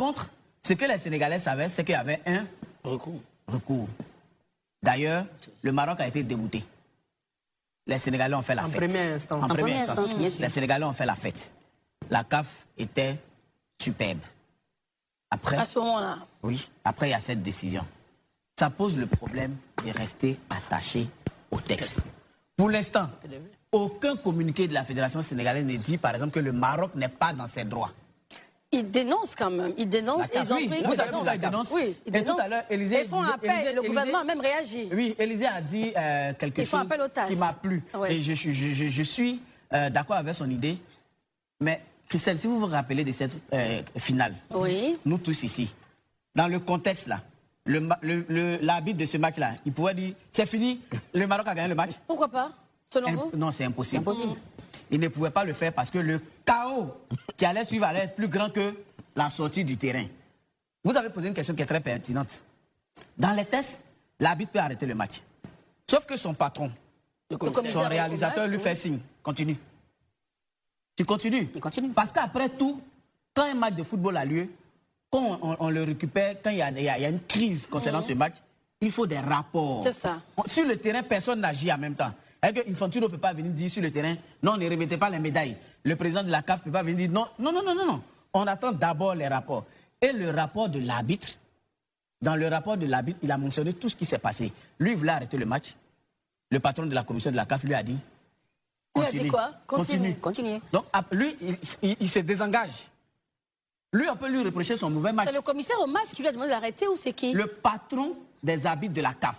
contre, ce que les Sénégalais savaient, c'est qu'il y avait un recours. D'ailleurs, le Maroc a été dégoûté. Les Sénégalais ont fait la fête. En première instance, bien sûr. Les Sénégalais ont fait la fête. La CAF était superbe. Après, à ce moment-là. Oui, après il y a cette décision. Ça pose le problème de rester attaché au texte. Pour l'instant, aucun communiqué de la Fédération sénégalaise ne dit, par exemple, que le Maroc n'est pas dans ses droits. Ils dénoncent quand même. Ils dénoncent. Ils ont pris. Vous avez dénoncé. Oui, ils dénoncent. Et tout à l'heure, Élysée. Ils font appel. Le gouvernement a même réagi. Oui, Élysée a dit quelque chose qui m'a plu. Ouais. Et je suis d'accord avec son idée. Mais, Christelle, si vous vous rappelez de cette finale, nous tous ici, dans le contexte là, l'arbitre de ce match-là, il pouvait dire c'est fini, le Maroc a gagné le match. Pourquoi pas, selon vous? Non, c'est impossible. Il ne pouvait pas le faire parce que le chaos qui allait suivre allait être plus grand que la sortie du terrain. Vous avez posé une question qui est très pertinente. Dans les tests, l'arbitre peut arrêter le match. Sauf que son patron, son réalisateur lui fait signe. Continue. Tu continues. Il continue. Parce qu'après tout, quand un match de football a lieu, quand on le récupère, quand il y a une crise concernant ce match, il faut des rapports. C'est ça. Sur le terrain, personne n'agit en même temps. Infantino ne peut pas venir dire sur le terrain, non, ne remettez pas les médailles. Le président de la CAF ne peut pas venir dire, non. On attend d'abord les rapports. Et le rapport de l'arbitre, dans le rapport de l'arbitre, il a mentionné tout ce qui s'est passé. Lui, il voulait arrêter le match. Le patron de la commission de la CAF lui a dit, continue. Il a dit quoi? Continue. Donc, lui, il se désengage. Lui, on peut lui reprocher son mauvais match. C'est le commissaire au match qui lui a demandé d'arrêter ou c'est qui? Le patron des arbitres de la CAF.